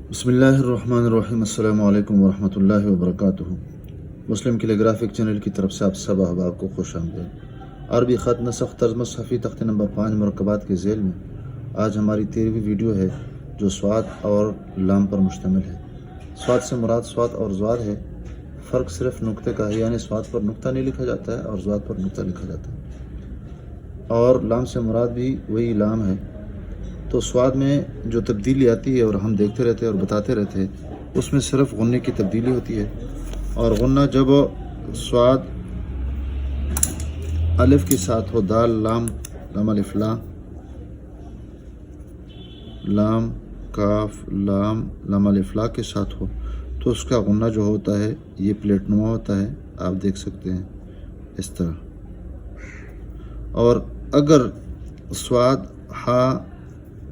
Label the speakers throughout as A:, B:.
A: بسم اللہ الرحمن الرحیم، السلام علیکم ورحمۃ اللہ وبرکاتہ۔ مسلم کیلیگرافک چینل کی طرف سے آپ سب احباب کو خوش آمدید۔ عربی خط نسخ طرز صفحی تختے نمبر 5 مرکبات کے ذیل میں آج ہماری 13ویں ویڈیو ہے جو سواد اور لام پر مشتمل ہے۔ سواد سے مراد سواد اور زواد ہے، فرق صرف نقطے کا ہے، یعنی سواد پر نقطہ نہیں لکھا جاتا ہے اور زواد پر نقطہ لکھا جاتا ہے، اور لام سے مراد بھی وہی لام ہے۔ تو سواد میں جو تبدیلی آتی ہے اور ہم دیکھتے رہتے ہیں اور بتاتے رہتے ہیں، اس میں صرف غنّے کی تبدیلی ہوتی ہے، اور غنّہ جب سواد الف کے ساتھ ہو، دال لام لام الف لا، لام کاف لام لام الف لا کے ساتھ ہو تو اس کا غنّہ جو ہوتا ہے یہ پلیٹ نما ہوتا ہے، آپ دیکھ سکتے ہیں اس طرح۔ اور اگر سواد ہا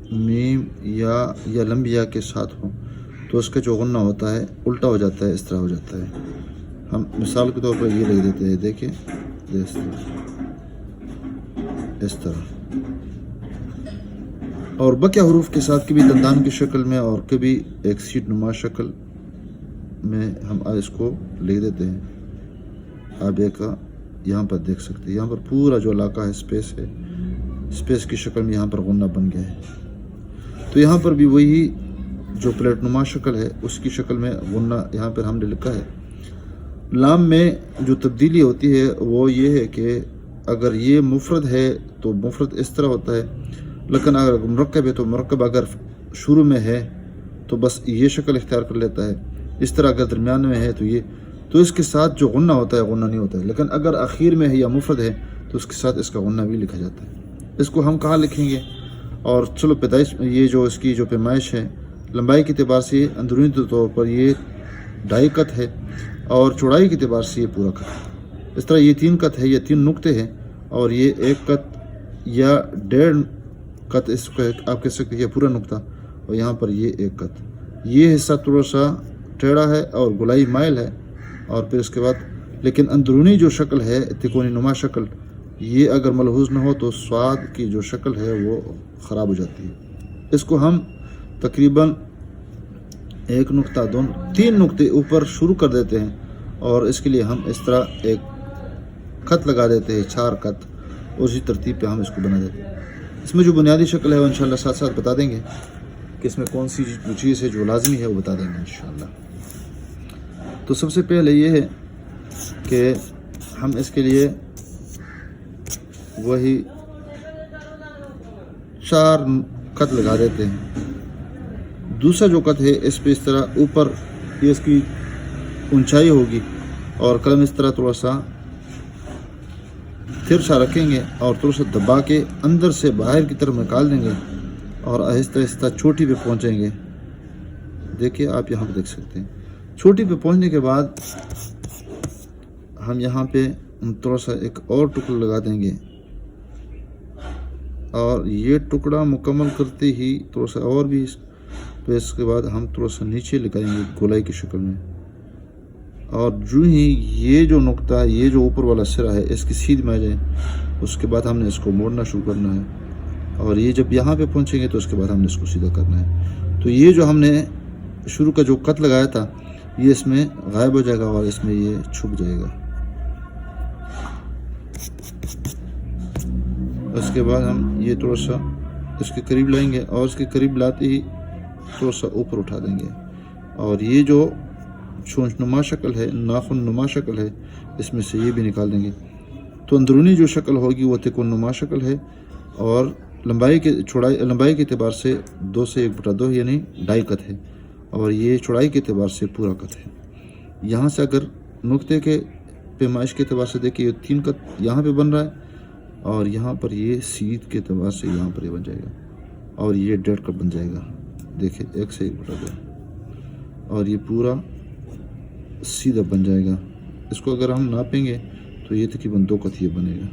A: میم یا لمبیا کے ساتھ ہو تو اس کا جو غنّہ ہوتا ہے الٹا ہو جاتا ہے، اس طرح ہو جاتا ہے۔ ہم مثال کے طور پر یہ لکھ دیتے ہیں، دیکھیں اس طرح۔ اور بقیہ حروف کے ساتھ کبھی دندان کی شکل میں اور کبھی ایک سیٹ نما شکل میں ہم اس کو لکھ دیتے ہیں۔ آپ ایک یہاں پر دیکھ سکتے ہیں، یہاں پر پورا جو علاقہ ہے اسپیس ہے، اسپیس کی شکل میں یہاں پر غنّہ بن گیا ہے۔ تو یہاں پر بھی وہی جو پلیٹ نما شکل ہے اس کی شکل میں غنّہ یہاں پر ہم نے لکھا ہے۔ لام میں جو تبدیلی ہوتی ہے وہ یہ ہے کہ اگر یہ مفرد ہے تو مفرد اس طرح ہوتا ہے، لیکن اگر مرکب ہے تو مرکب اگر شروع میں ہے تو بس یہ شکل اختیار کر لیتا ہے، اس طرح اگر درمیان میں ہے تو اس کے ساتھ جو غنّہ ہوتا ہے غنّہ نہیں ہوتا ہے، لیکن اگر آخر میں ہے یا مفرد ہے تو اس کے ساتھ اس کا غنّہ بھی لکھا جاتا ہے۔ اس کو ہم کہاں لکھیں گے؟ اور چلو پیدائش، یہ جو اس کی جو پیمائش ہے لمبائی کے اعتبار سے اندرونی طور پر یہ 2.5 قط ہے، اور چوڑائی کے اعتبار سے یہ پورا قط ہے۔ اس طرح یہ 3 قط ہے، یہ 3 نقطے ہیں، اور یہ 1 قط یا 1.5 قط، اس کو آپ کہہ سکتے ہیں یہ پورا نقطہ، اور یہاں پر یہ 1 قط۔ یہ حصہ تھوڑا سا ٹیڑھا ہے اور گولائی مائل ہے، اور پھر اس کے بعد لیکن اندرونی جو شکل ہے تکونی نما شکل، یہ اگر ملحوظ نہ ہو تو سواد کی جو شکل ہے وہ خراب ہو جاتی ہے۔ اس کو ہم تقریباً 1 نقطہ 3 نقطے اوپر شروع کر دیتے ہیں، اور اس کے لیے ہم اس طرح ایک خط لگا دیتے ہیں، 4 خط، اور اسی ترتیب پہ ہم اس کو بنا دیتے ہیں۔ اس میں جو بنیادی شکل ہے وہ انشاءاللہ ساتھ ساتھ بتا دیں گے کہ اس میں کون سی جو چیز ہے جو لازمی ہے وہ بتا دیں گے انشاءاللہ۔ تو سب سے پہلے یہ ہے کہ ہم اس کے لیے وہی 4 خط لگا دیتے ہیں۔ دوسرا جو خط ہے اس پہ اس طرح اوپر یہ اس کی اونچائی ہوگی، اور قلم اس طرح تھوڑا سا ترچھا رکھیں گے اور تھوڑا سا دبا کے اندر سے باہر کی طرف نکال دیں گے، اور آہستہ آہستہ چوٹی پہ پہنچیں گے۔ دیکھیے آپ یہاں پہ دیکھ سکتے ہیں، چوٹی پہ پہنچنے کے بعد ہم یہاں پہ تھوڑا سا ایک اور ٹکڑا لگا دیں گے، اور یہ ٹکڑا مکمل کرتے ہی تھوڑا سا اور بھی اس کے بعد ہم تھوڑا سا نیچے لگائیں گے گولائی کی شکل میں، اور جو ہی یہ جو نقطہ ہے، یہ جو اوپر والا سرا ہے، اس کی سیدھ میں آ جائے، اس کے بعد ہم نے اس کو موڑنا شروع کرنا ہے، اور یہ جب یہاں پہ پہنچیں گے تو اس کے بعد ہم نے اس کو سیدھا کرنا ہے۔ تو یہ جو ہم نے شروع کا جو خط لگایا تھا یہ اس میں غائب ہو جائے گا، اور اس میں یہ چھپ جائے گا۔ اس کے بعد ہم یہ تھوڑا سا اس کے قریب لائیں گے، اور اس کے قریب لاتے ہی تھوڑا سا اوپر اٹھا دیں گے، اور یہ جو چونچ نما شکل ہے، ناخن نما شکل ہے، اس میں سے یہ بھی نکال دیں گے۔ تو اندرونی جو شکل ہوگی وہ تکون نما شکل ہے، اور لمبائی کے اعتبار سے 2 سے 1/2 یعنی 2.5 قط ہے، اور یہ چوڑائی کے اعتبار سے پورا قط ہے۔ یہاں سے اگر نقطے کے پیمائش کے اعتبار سے دیکھیں، یہ 3 قط یہاں پہ بن رہا ہے، اور یہاں پر یہ سیدھ کے اعتبار سے یہاں پر یہ بن جائے گا، اور یہ 1.5 قط بن جائے گا۔ دیکھیں 1 سے 1/2، اور یہ پورا سیدھا بن جائے گا۔ اس کو اگر ہم ناپیں گے تو یہ تقریباً 2 قط یہ بنے گا۔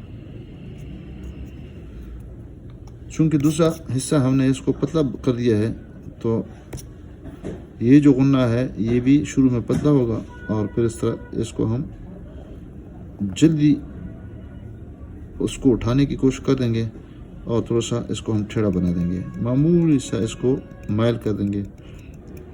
A: چونکہ دوسرا حصہ ہم نے اس کو پتلا کر دیا ہے، تو یہ جو غنّہ ہے یہ بھی شروع میں پتلا ہوگا، اور پھر اس طرح اس کو ہم جلدی اس کو اٹھانے کی کوشش کر دیں گے، اور تھوڑا سا اس کو ہم ٹھیڑا بنا دیں گے، معمولی سا اس کو مائل کر دیں گے،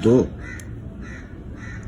A: 2।